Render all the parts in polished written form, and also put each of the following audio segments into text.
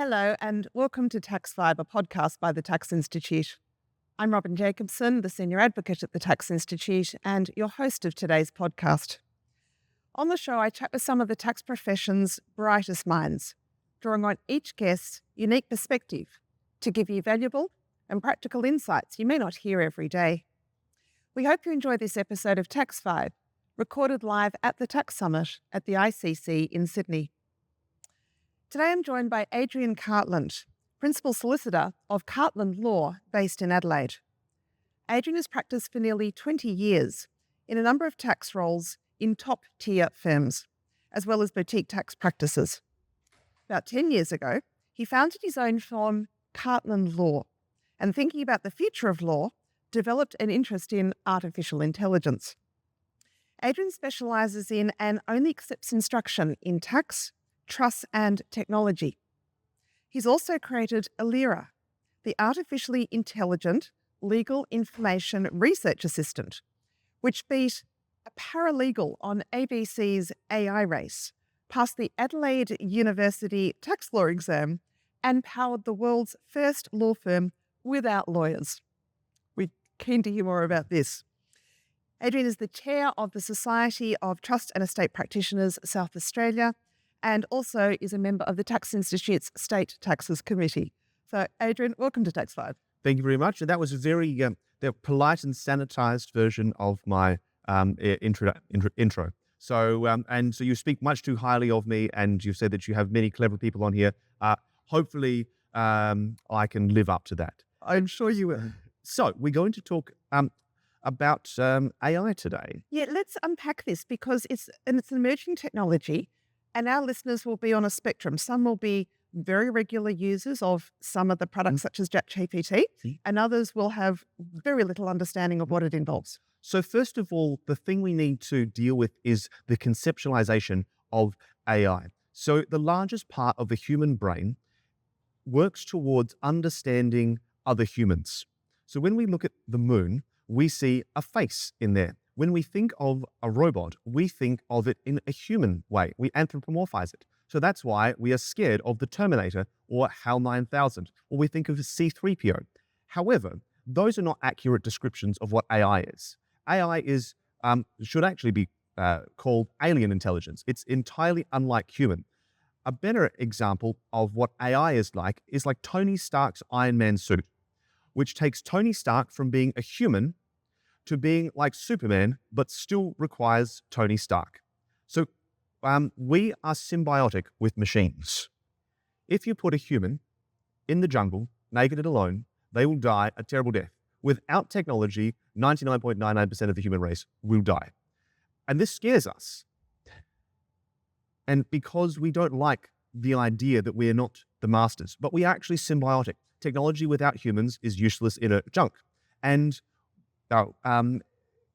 Hello and welcome to TaxVibe, a podcast by the Tax Institute. I'm Robyn Jacobson, the Senior Advocate at the Tax Institute and your host of today's podcast. On the show, I chat with some of the tax profession's brightest minds, drawing on each guest's unique perspective to give you valuable and practical insights you may not hear every day. We hope you enjoy this episode of TaxVibe, recorded live at the Tax Summit at the ICC in Sydney. Today I'm joined by Adrian Cartland, Principal Solicitor of Cartland Law based in Adelaide. Adrian has practiced for nearly 20 years in a number of tax roles in top-tier firms, as well as boutique tax practices. About 10 years ago, he founded his own firm, Cartland Law, and thinking about the future of law, developed an interest in artificial intelligence. Adrian specialises in and only accepts instruction in tax, trust and technology. He's also created Ailira, the artificially intelligent legal information research assistant, which beat a paralegal on ABC's AI race, passed the Adelaide University tax law exam, and powered the world's first law firm without lawyers. We're keen to hear more about this. Adrian is the chair of the Society of Trust and Estate Practitioners South Australia, and also is a member of the Tax Institute's State Taxes Committee. So, Adrian, welcome to TaxVibe. Thank you very much. And that was a very the polite and sanitized version of my intro. So, so you speak much too highly of me, and you've said that you have many clever people on here. Hopefully, I can live up to that. I'm sure you will. So, we're going to talk about AI today. Yeah, let's unpack this because it's an emerging technology. And our listeners will be on a spectrum. Some will be very regular users of some of the products such as ChatGPT, and others will have very little understanding of what it involves. So first of all, the thing we need to deal with is the conceptualization of AI. So the largest part of the human brain works towards understanding other humans. So when we look at the moon, we see a face in there. When we think of a robot, we think of it in a human way. We anthropomorphize it. So that's why we are scared of the Terminator or HAL 9000, or we think of a C-3PO. However, those are not accurate descriptions of what AI is. AI should actually be called alien intelligence. It's entirely unlike human. A better example of what AI is like Tony Stark's Iron Man suit, which takes Tony Stark from being a human to being like Superman, but still requires Tony Stark. So we are symbiotic with machines. If you put a human in the jungle, naked and alone, they will die a terrible death. Without technology, 99.99% of the human race will die. And this scares us. And because we don't like the idea that we are not the masters, but we are actually symbiotic. Technology without humans is useless inert junk. And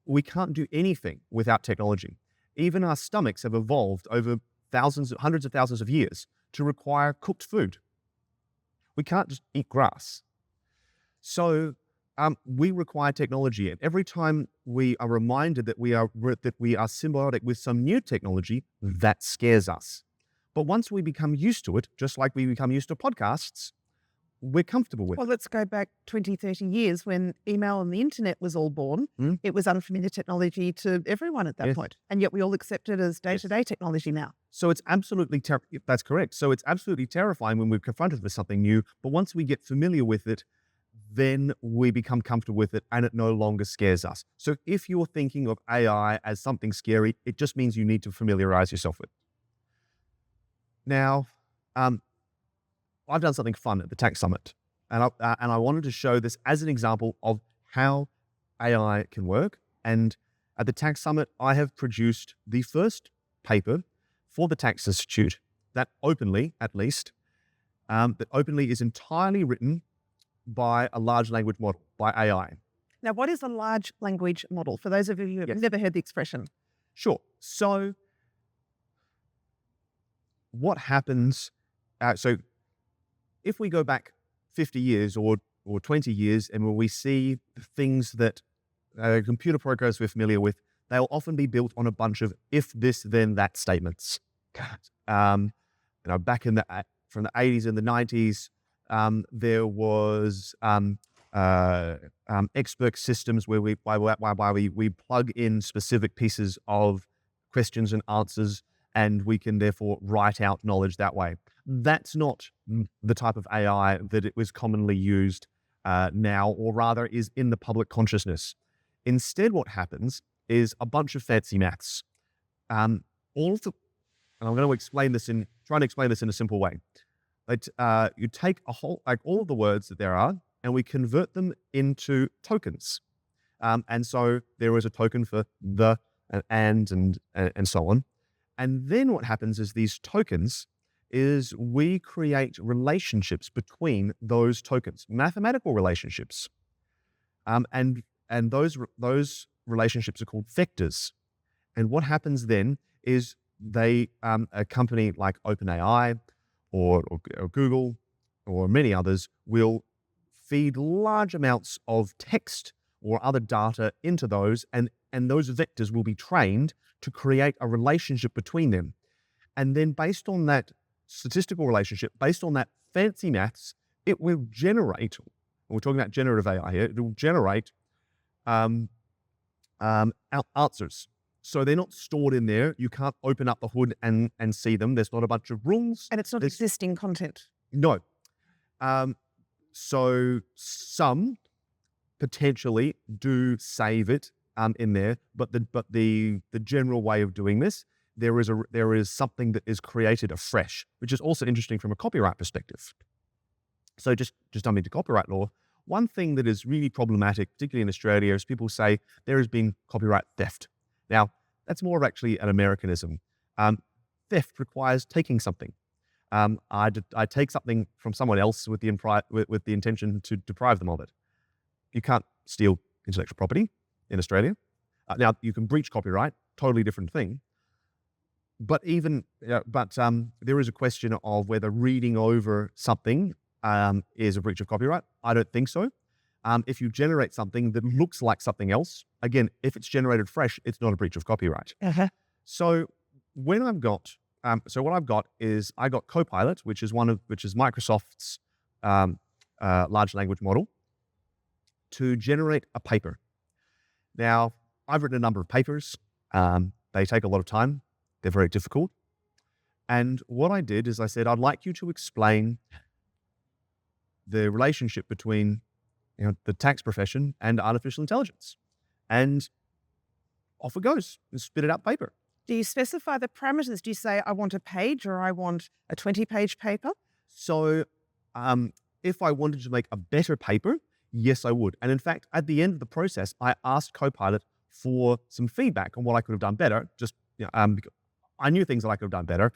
we can't do anything without technology. Even our stomachs have evolved over hundreds of thousands of years to require cooked food. We can't just eat grass. So we require technology. And every time we are reminded that we are symbiotic with some new technology, that scares us. But once we become used to it, just like we become used to podcasts, we're comfortable with. Well, let's go back 20, 30 years when email and the internet was all born. It was unfamiliar technology to everyone at that point. And yet we all accept it as day-to-day technology now. So it's absolutely, that's correct. So it's absolutely terrifying when we're confronted with something new. But once we get familiar with it, then we become comfortable with it and it no longer scares us. So if you're thinking of AI as something scary, it just means you need to familiarize yourself with it. Now, I've done something fun at the Tax Summit, and I wanted to show this as an example of how AI can work. And at the Tax Summit, I have produced the first paper for the Tax Institute that openly, at least, is entirely written by a large language model, by AI. Now, what is a large language model? For those of you who have never heard the expression. Sure. So what happens, if we go back 50 years or 20 years and when we see things that computer programs we're familiar with, they'll often be built on a bunch of if this, then that statements. Back in the from the 80s and the 90s, there was expert systems where we plug in specific pieces of questions and answers, and we can therefore write out knowledge that way. That's not the type of AI that it was commonly used now, or rather is in the public consciousness. Instead, what happens is a bunch of fancy maths. And I'm going to try and explain this in a simple way. But you take all of the words that there are, and we convert them into tokens. And so there is a token for the, and so on. And then what happens is these tokens is we create relationships between those tokens, mathematical relationships. And those relationships are called vectors. And what happens then is a company like OpenAI or Google or many others will feed large amounts of text or other data into those, and those vectors will be trained to create a relationship between them. And then based on that statistical relationship, based on that fancy maths, it will generate, we're talking about generative AI here, it will generate answers. So they're not stored in there. You can't open up the hood and see them. There's not a bunch of rules. And it's not existing content. No. So some potentially do save it in there, but the general way of doing this, there is something that is created afresh, which is also interesting from a copyright perspective. So just jumping to copyright law, one thing that is really problematic, particularly in Australia, is people say there has been copyright theft. Now, that's more of actually an Americanism. Theft requires taking something. I take something from someone else with the intention to deprive them of it. You can't steal intellectual property in Australia. Now, you can breach copyright, totally different thing. But there is a question of whether reading over something is a breach of copyright. I don't think so. If you generate something that looks like something else, again, if it's generated fresh, it's not a breach of copyright. Uh-huh. So what I've got is I got Copilot, which is Microsoft's large language model, to generate a paper. Now, I've written a number of papers. They take a lot of time. They're very difficult. And what I did is I said, I'd like you to explain the relationship between the tax profession and artificial intelligence. And off it goes, and spit it out paper. Do you specify the parameters? Do you say, I want a page or I want a 20-page paper? So if I wanted to make a better paper, yes, I would. And in fact, at the end of the process, I asked Copilot for some feedback on what I could have done better. I knew things that I could have done better,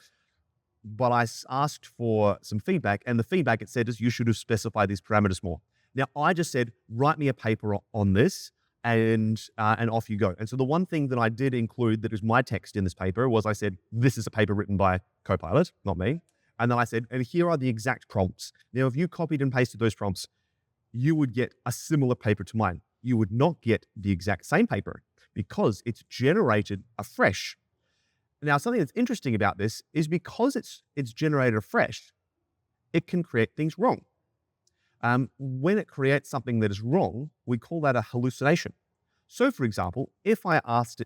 but I asked for some feedback, and the feedback it said is you should have specified these parameters more. Now, I just said, write me a paper on this, and off you go. And so the one thing that I did include that is my text in this paper was I said, this is a paper written by Copilot, not me. And then I said, and here are the exact prompts. Now, if you copied and pasted those prompts, you would get a similar paper to mine. You would not get the exact same paper because it's generated afresh. Now, something that's interesting about this is because it's generated afresh, it can create things wrong. When it creates something that is wrong, we call that a hallucination. So, for example, if I asked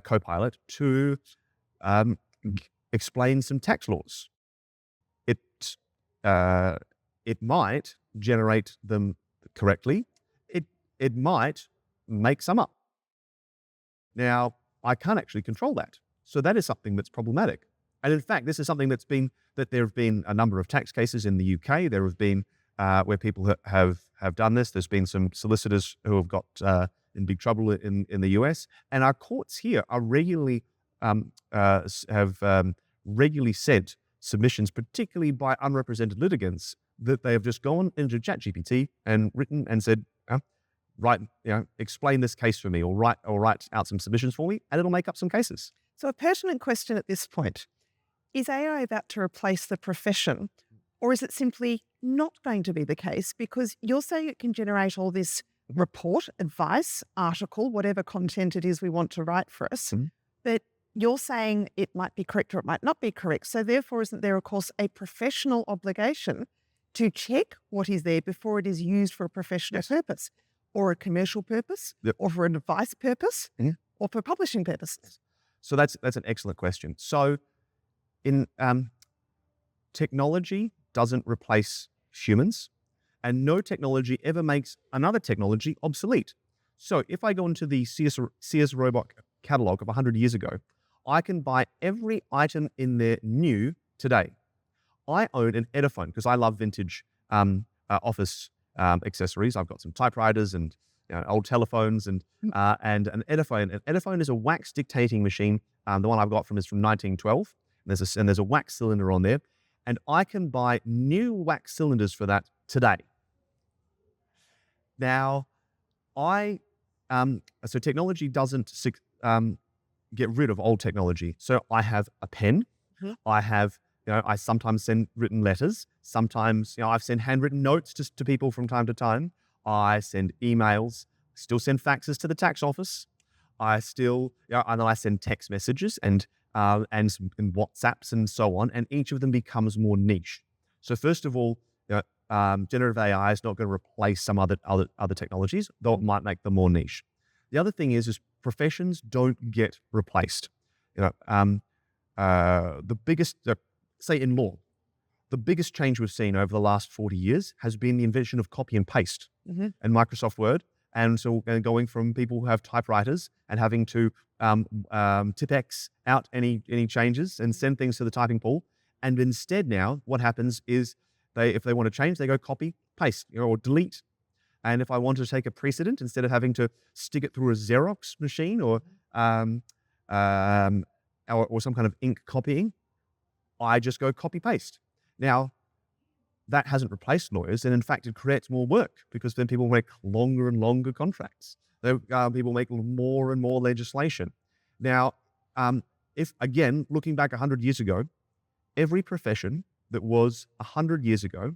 Copilot to explain some tax laws, it might generate them correctly. It might make some up. Now, I can't actually control that. So that is something that's problematic. And in fact, this is something that there have been a number of tax cases in the UK. There have been where people have done this. There's been some solicitors who have got in big trouble in the US. And our courts here are regularly regularly sent submissions, particularly by unrepresented litigants, that they have just gone into ChatGPT and written and said, explain this case for me, or write out some submissions for me, and it'll make up some cases. So a pertinent question at this point, is AI about to replace the profession, or is it simply not going to be the case? Because you're saying it can generate all this report, advice, article, whatever content it is we want to write for us, but you're saying it might be correct or it might not be correct. So therefore, isn't there, of course, a professional obligation to check what is there before it is used for a professional purpose or a commercial purpose or for an advice purpose or for publishing purposes? So that's an excellent question. So in technology doesn't replace humans, and no technology ever makes another technology obsolete. So if I go into the Sears robot catalog of 100 years ago, I can buy every item in there new today. I own an Ediphone because I love vintage office accessories. I've got some typewriters and old telephones and an Ediphone. An Ediphone is a wax dictating machine. The one I've got is from 1912. And there's a wax cylinder on there, and I can buy new wax cylinders for that today. Now, so technology doesn't get rid of old technology. So I have a pen. I have, I sometimes send written letters. Sometimes, I've sent handwritten notes to people from time to time. I send emails, still send faxes to the tax office. I still, and then I send text messages and WhatsApps and so on. And each of them becomes more niche. So first of all, generative AI is not going to replace some other technologies, though it might make them more niche. The other thing is professions don't get replaced. The biggest, say in law, the biggest change we've seen over the last 40 years has been the invention of copy and paste and Microsoft Word. And so going from people who have typewriters and having to Tipex out any changes and send things to the typing pool. And instead now, what happens is if they want to change, they go copy, paste, or delete. And if I want to take a precedent, instead of having to stick it through a Xerox machine or some kind of ink copying, I just go copy, paste. Now, that hasn't replaced lawyers, and in fact, it creates more work because then people make longer and longer contracts. People make more and more legislation. Now, if again, looking back 100 years ago, every profession that was 100 years ago,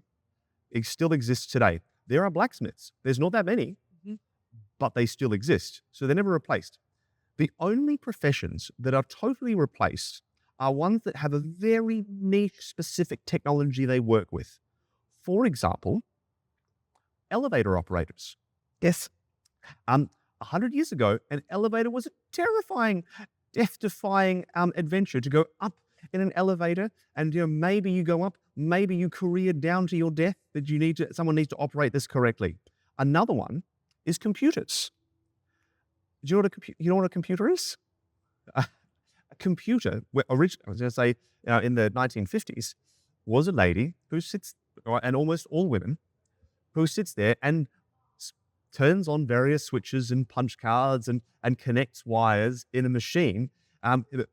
it still exists today. There are blacksmiths. There's not that many, but they still exist. So they're never replaced. The only professions that are totally replaced are ones that have a very niche, specific technology they work with. For example, elevator operators. Yes. 100 years ago, an elevator was a terrifying, death-defying adventure to go up in an elevator, and maybe you go up, maybe you career down to your death, that someone needs to operate this correctly. Another one is computers. Do you know what a computer is? A computer, I was going to say, in the 1950s, was a lady who sits, and almost all women, who sits there and turns on various switches and punch cards and connects wires in a machine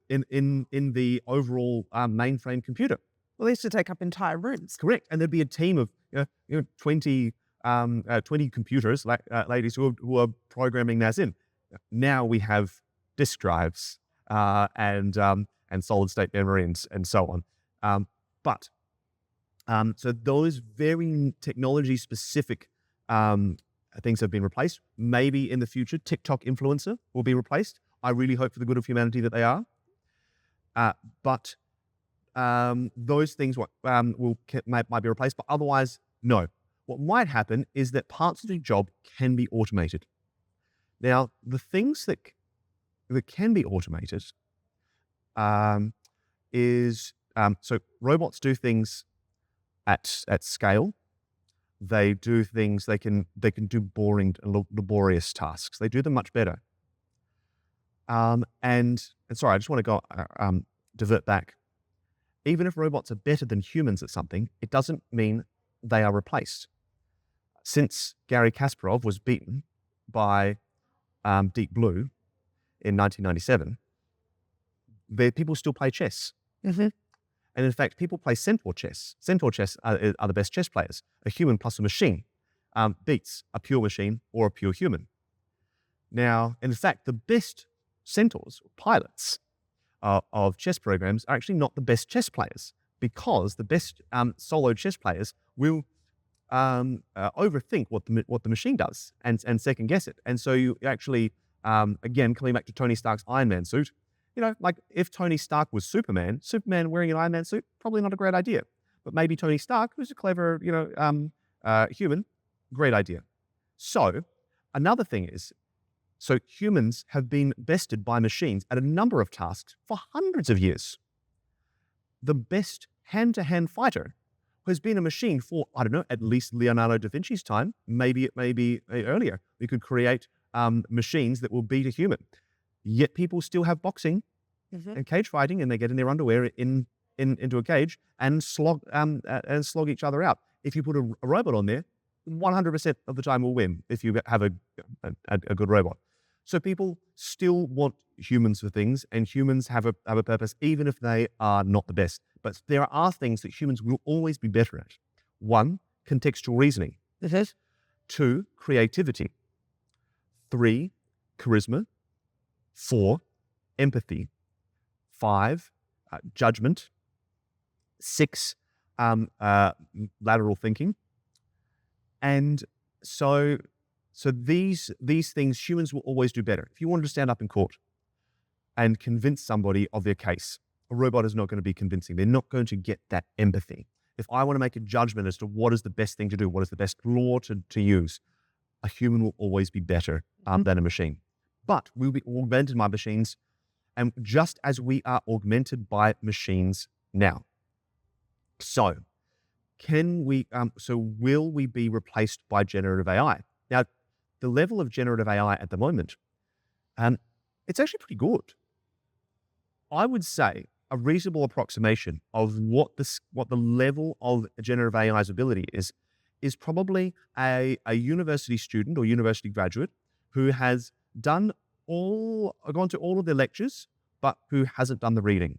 in the overall mainframe computer. Well, they used to take up entire rooms. Correct. And there'd be a team of 20 computers, ladies who are programming NAS in. Now we have disk drives and solid state memory and so on. So those very technology specific things have been replaced. Maybe in the future, TikTok influencer will be replaced. I really hope for the good of humanity that they are. But those things might be replaced, but otherwise, no. What might happen is that parts of the job can be automated. Now, the things that can be automated so robots do things at scale. They do things, they can do boring, laborious tasks. They do them much better. And sorry, I just want to divert back. Even if robots are better than humans at something, it doesn't mean they are replaced. Since Garry Kasparov was beaten by Deep Blue in 1997, people still play chess. And in fact, people play centaur chess. Centaur chess are the best chess players. A human plus a machine beats a pure machine or a pure human. Now, in fact, the best centaurs, pilots of chess programs, are actually not the best chess players, because the best solo chess players will overthink what the machine does and second guess it. And so you actually, again, coming back to Tony Stark's Iron Man suit, like if Tony Stark was Superman wearing an Iron Man suit, probably not a great idea. But maybe Tony Stark, who's a clever, human, great idea. So another thing is, so humans have been bested by machines at a number of tasks for hundreds of years. The best hand-to-hand fighter has been a machine for, I don't know, at least Leonardo da Vinci's time. Maybe it may be earlier. We could create machines that will beat a human. Yet people still have boxing and cage fighting, and they get in their underwear into a cage and slog each other out. If you put a robot on there, 100% of the time will win if you have a good robot. So people still want humans for things, and humans have a purpose, even if they are not the best. But there are things that humans will always be better at. 1, contextual reasoning. 2, creativity. 3, charisma. 4, empathy. 5, judgment. 6, lateral thinking. And so these things humans will always do better. If you wanted to stand up in court and convince somebody of their case, a robot is not going to be convincing. They're not going to get that empathy. If I want to make a judgment as to what is the best thing to do, what is the best law to use, a human will always be better than a machine. But we'll be augmented by machines, and just as we are augmented by machines now. So will we be replaced by generative AI? Now, the level of generative AI at the moment, it's actually pretty good. I would say a reasonable approximation of what the level of generative AI's ability is probably a university student or university graduate who has gone to all of their lectures, but who hasn't done the reading.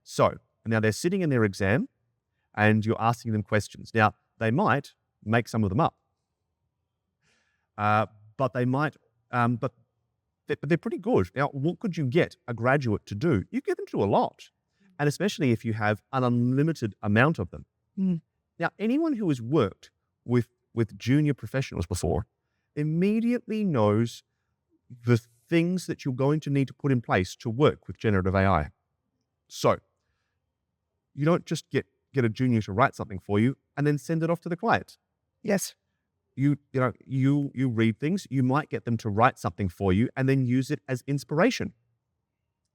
So now they're sitting in their exam, and you're asking them questions. Now, they might make some of them up, but they're pretty good. Now, what could you get a graduate to do? You get them to do a lot, and especially if you have an unlimited amount of them. Now, anyone who has worked with junior professionals before immediately knows the things that you're going to need to put in place to work with generative AI. So you don't just get a junior to write something for you and then send it off to the client. Yes. You read things, you might get them to write something for you and then use it as inspiration.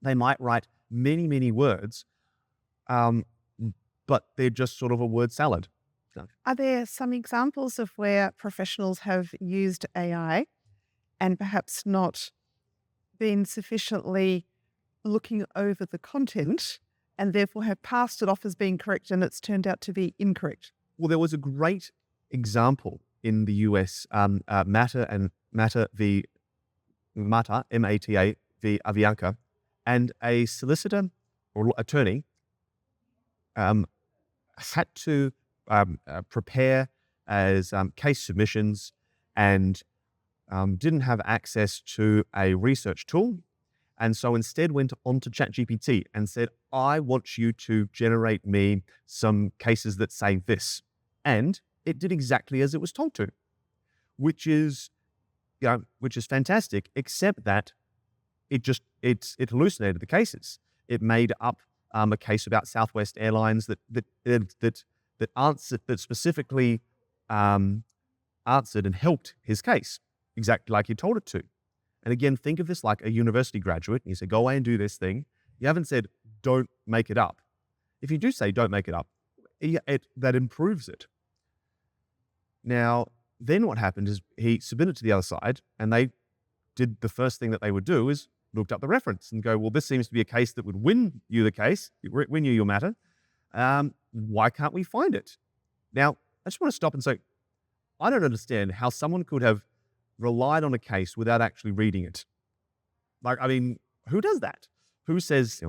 They might write many, many words, but they're just sort of a word salad. Are there some examples of where professionals have used AI and perhaps not been sufficiently looking over the content and therefore have passed it off as being correct and it's turned out to be incorrect? Well, there was a great example in the US, Mata v. Mata, M-A-T-A v. Avianca, and a solicitor or attorney had to prepare as case submissions and didn't have access to a research tool. And so instead went on to ChatGPT and said, I want you to generate me some cases that say this. And it did exactly as it was told to, which is fantastic, except that it hallucinated the cases. It made up a case about Southwest Airlines that specifically answered and helped his case, exactly like he told it to. And again, think of this like a university graduate. You say, go away and do this thing. You haven't said, don't make it up. If you do say, don't make it up, that improves it. Now, then what happened is he submitted to the other side, and they did the first thing that they would do is looked up the reference and go, well, this seems to be a case that would win you the case, win you your matter. Why can't we find it? Now, I just want to stop and say, I don't understand how someone could have relied on a case without actually reading it. Like, I mean, who does that? Who says...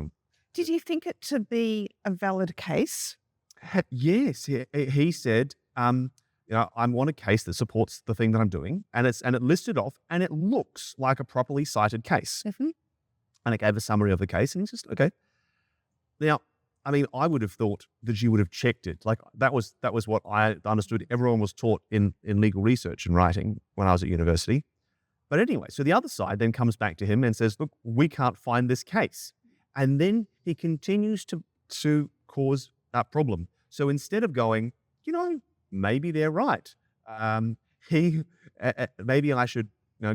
Did you think it to be a valid case? Yes. He said, I want a case that supports the thing that I'm doing, and it listed off, and it looks like a properly cited case. Mm-hmm. And it gave a summary of the case, and it's just, okay. Now, I mean, I would have thought that you would have checked it. Like that was what I understood everyone was taught in legal research and writing when I was at university. But anyway, so the other side then comes back to him and says, look, we can't find this case. And then he continues to cause that problem. So instead of going, maybe they're right. Maybe I should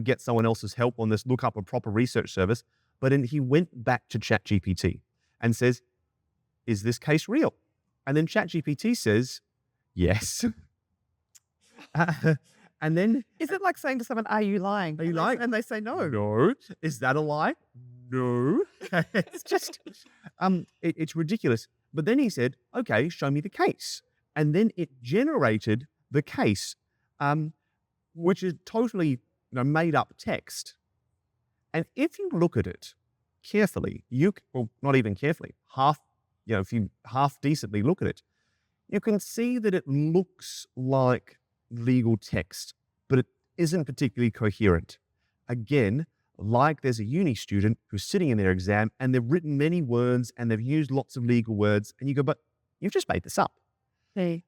get someone else's help on this, look up a proper research service. But then he went back to ChatGPT and says, is this case real? And then ChatGPT says, yes. And then... Is it like saying to someone, are you lying? Are you lying? And they say no. No. Is that a lie? No. It's just, it's ridiculous. But then he said, okay, show me the case. And then it generated the case, which is totally made up text. And if you look at it carefully, well, not even carefully, if you half decently look at it, you can see that it looks like legal text, but it isn't particularly coherent. Again, like there's a uni student who's sitting in their exam and they've written many words and they've used lots of legal words, and you go, but you've just made this up. Hey.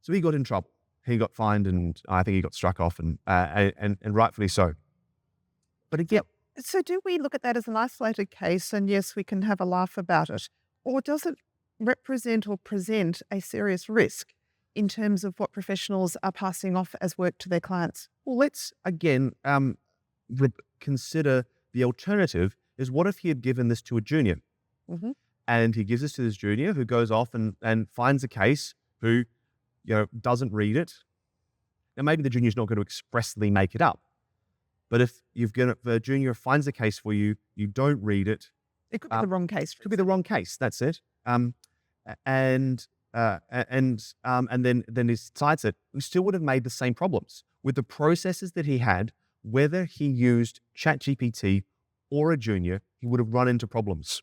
So he got in trouble. He got fined, and I think he got struck off, and rightfully so. But again, so do we look at that as an isolated case, and yes, we can have a laugh about it, or does it represent or present a serious risk in terms of what professionals are passing off as work to their clients? Well, let's again consider the alternative is, what if he had given this to a junior? Mm-hmm. And he gives this to this junior who goes off and finds a case, who doesn't read it. Now, maybe the junior's not going to expressly make it up, but if the junior finds a case for you, you don't read it. It could be the wrong case. Could be the wrong case. That's it. And then he cites it. We still would have made the same problems with the processes that he had. Whether he used ChatGPT or a junior, he would have run into problems.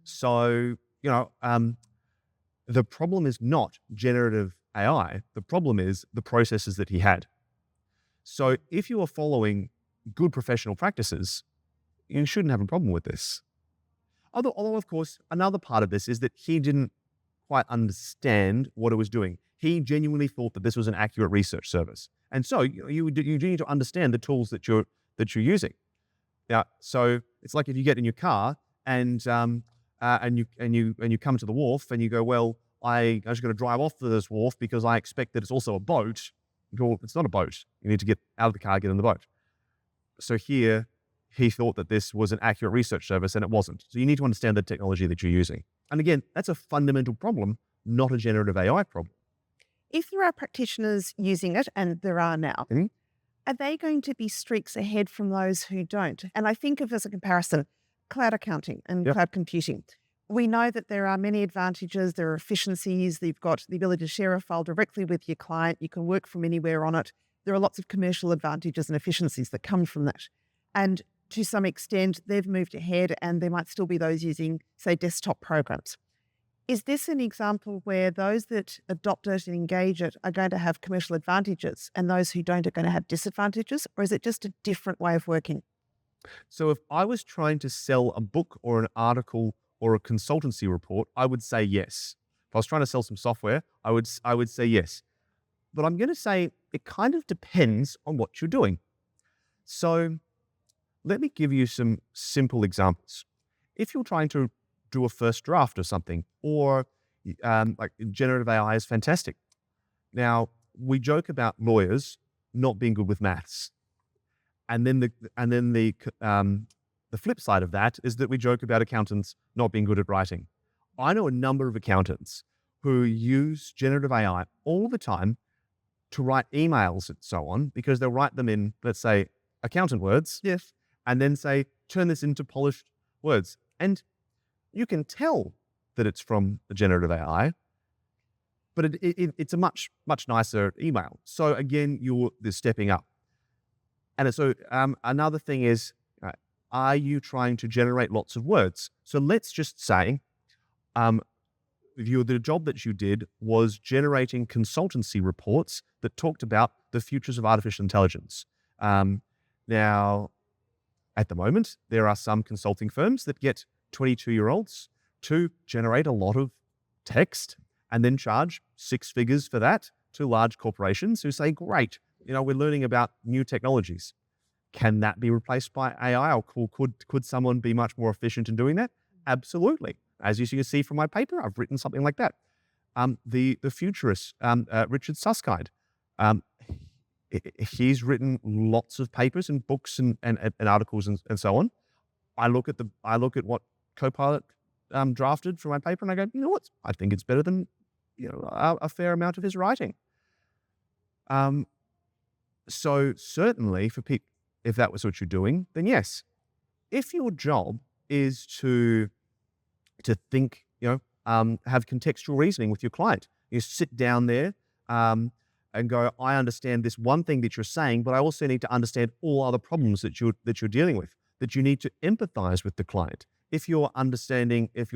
So, the problem is not generative AI. The problem is the processes that he had. So if you are following good professional practices, you shouldn't have a problem with this. Although, of course, another part of this is that he didn't quite understand what it was doing. He genuinely thought that this was an accurate research service. And so you need to understand the tools that you're using. Yeah. So it's like if you get in your car and you come to the wharf and you go, well, I'm just going to drive off to this wharf because I expect that it's also a boat. Well, it's not a boat. You need to get out of the car, get in the boat. So here, he thought that this was an accurate research service, and it wasn't. So you need to understand the technology that you're using. And again, that's a fundamental problem, not a generative AI problem. If there are practitioners using it, and there are now, Mm-hmm. Are they going to be streaks ahead from those who don't? And I think of, as a comparison, cloud accounting and cloud computing. We know that there are many advantages. There are efficiencies. You've got the ability to share a file directly with your client. You can work from anywhere on it. There are lots of commercial advantages and efficiencies that come from that. And to some extent, they've moved ahead, and there might still be those using, say, desktop programs. Is this an example where those that adopt it and engage it are going to have commercial advantages, and those who don't are going to have disadvantages? Or is it just a different way of working? So if I was trying to sell a book or an article or a consultancy report, I would say yes. If I was trying to sell some software, I would say yes. But I'm going to say it kind of depends on what you're doing. So let me give you some simple examples. If you're trying to do a first draft of something, or like generative AI is fantastic. Now, we joke about lawyers not being good with maths. And then the flip side of that is that we joke about accountants not being good at writing. I know a number of accountants who use generative AI all the time to write emails and so on, because they'll write them in, let's say, accountant words. Yes. And then say, turn this into polished words. And you can tell that it's from the generative AI, but it's a much, much nicer email. So again, you're stepping up. And so another thing is, are you trying to generate lots of words? So let's just say the job that you did was generating consultancy reports that talked about the futures of artificial intelligence. Now, at the moment, there are some consulting firms that get 22-year-olds to generate a lot of text and then charge 6 figures for that to large corporations who say, great, we're learning about new technologies. Can that be replaced by AI, or could someone be much more efficient in doing that? Absolutely. As you can see from my paper, I've written something like that. The futurist, Richard Susskind, he's written lots of papers and books and articles and so on. I look at what Copilot drafted for my paper, and I go, you know what? I think it's better than a fair amount of his writing. So certainly for people, if that was what you're doing, then yes. If your job is to think, have contextual reasoning with your client, you sit down there and go, I understand this one thing that you're saying, but I also need to understand all other problems that you're dealing with, that you need to empathize with the client. If you're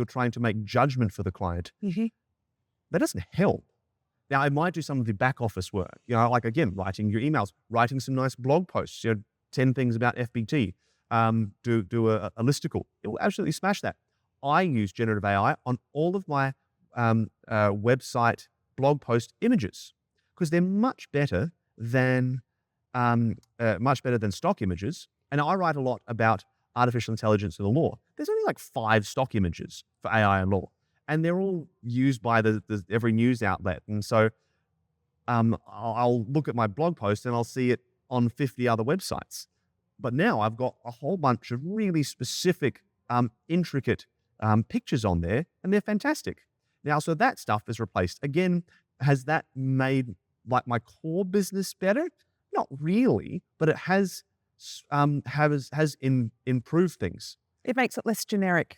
trying to make judgment for the client, that doesn't help. Now, I might do some of the back office work, like again, writing your emails, writing some nice blog posts, 10 things about FBT, do a listicle. It will absolutely smash that. I use generative AI on all of my website blog post images because they're much better than stock images. And I write a lot about artificial intelligence in the law. There's only like 5 stock images for AI and law, and they're all used by every news outlet. And so I'll look at my blog post and I'll see it on 50 other websites. But now I've got a whole bunch of really specific, intricate pictures on there, and they're fantastic. Now, so that stuff is replaced. Again, has that made like my core business better? Not really, but it has improved things. It makes it less generic.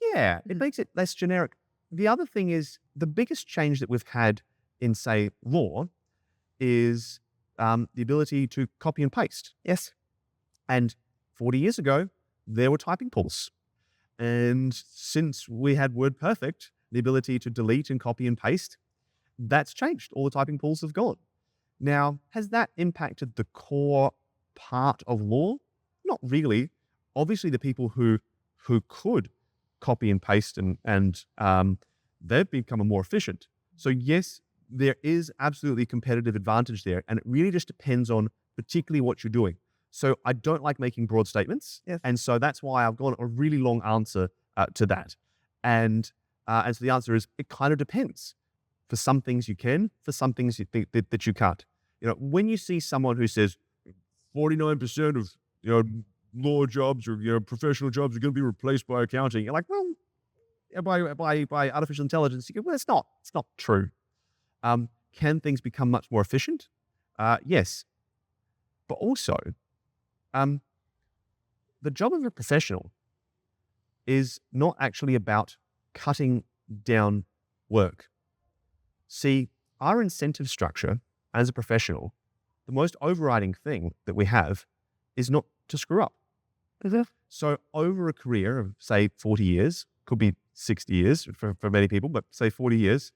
Yeah, it makes it less generic. The other thing is the biggest change that we've had in, say, law is the ability to copy and paste. Yes. And 40 years ago, there were typing pools. And since we had WordPerfect, the ability to delete and copy and paste, that's changed. All the typing pools have gone. Now, has that impacted the core part of law? Not really. Obviously, the people who could copy and paste and they've become more efficient. So yes, there is absolutely a competitive advantage there. And it really just depends on particularly what you're doing. So I don't like making broad statements. Yes. And so that's why I've got a really long answer to that. And so the answer is, it kind of depends. For some things you can, for some things you think that you can't. When you see someone who says 49% of law jobs or professional jobs are going to be replaced by accounting, you're like, well, by artificial intelligence, you go, well, it's not true. Can things become much more efficient? Yes. But also, the job of a professional is not actually about cutting down work. See, our incentive structure as a professional, the most overriding thing that we have is not to screw up. So over a career of, say, 40 years, could be 60 years for many people, but say 40 years,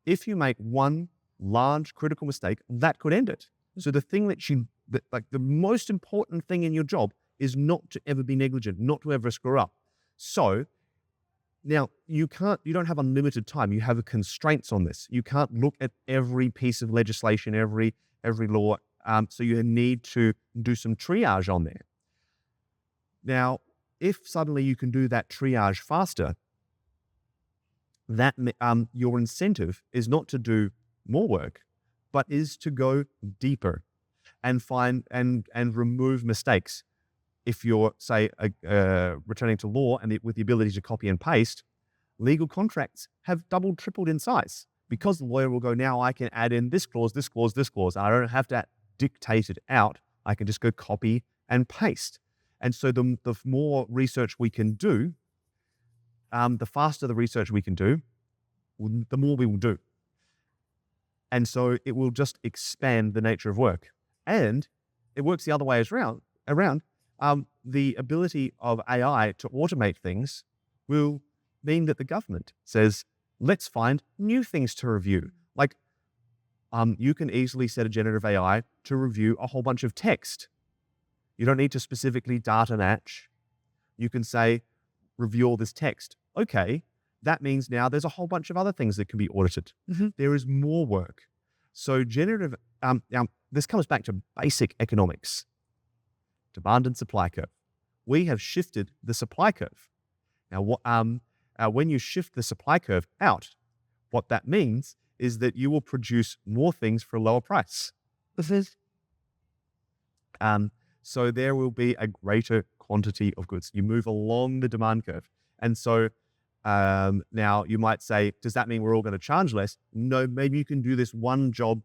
if you make one large critical mistake, that could end it. So the thing the most important thing in your job is not to ever be negligent, not to ever screw up. So now you don't have unlimited time. You have constraints on this. You can't look at every piece of legislation, every law. So you need to do some triage on there. Now, if suddenly you can do that triage faster, that your incentive is not to do more work, but is to go deeper and find and remove mistakes. If you're, say, returning to law and with the ability to copy and paste, legal contracts have doubled, tripled in size because the lawyer will go, now I can add in this clause, this clause, this clause. I don't have to dictate it out. I can just go copy and paste. And so the more research we can do, the faster the research we can do, the more we will do. And so it will just expand the nature of work. And it works the other way around. The ability of AI to automate things will mean that the government says, let's find new things to review. Like, you can easily set a generative AI to review a whole bunch of text. You don't need to specifically data match. You can say, review all this text. Okay, that means now there's a whole bunch of other things that can be audited. Mm-hmm. There is more work. So generative, this comes back to basic economics. Demand and supply curve. We have shifted the supply curve. Now, when you shift the supply curve out, what that means is that you will produce more things for a lower price. So there will be a greater quantity of goods. You move along the demand curve. And so now you might say, does that mean we're all going to charge less? No, maybe you can do this one job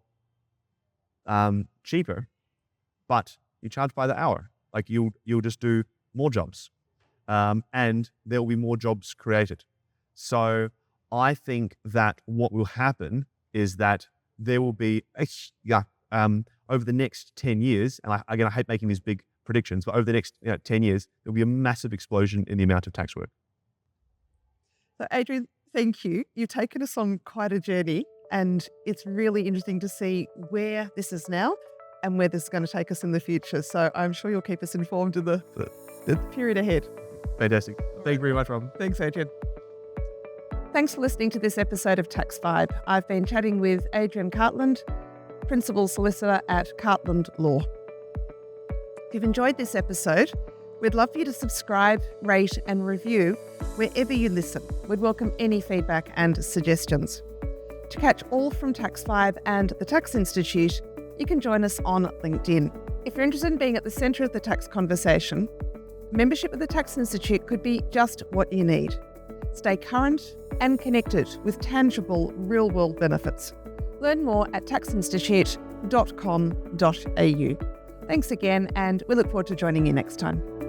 cheaper, but you charge by the hour. Like you'll just do more jobs, and there will be more jobs created. So I think that what will happen is that there will be over the next 10 years, and I hate making these big predictions, but over the next 10 years, there'll be a massive explosion in the amount of tax work. So Adrian, thank you. You've taken us on quite a journey, and it's really interesting to see where this is now and where this is going to take us in the future. So I'm sure you'll keep us informed in the period ahead. Fantastic. Thank you very much, Robyn. Thanks, Adrian. Thanks for listening to this episode of TaxVibe. I've been chatting with Adrian Cartland, Principal Solicitor at Cartland Law. If you've enjoyed this episode, we'd love for you to subscribe, rate and review wherever you listen. We'd welcome any feedback and suggestions. To catch all from TaxVibe and the Tax Institute, you can join us on LinkedIn. If you're interested in being at the centre of the tax conversation, membership at the Tax Institute could be just what you need. Stay current and connected with tangible, real-world benefits. Learn more at taxinstitute.com.au. Thanks again, and we look forward to joining you next time.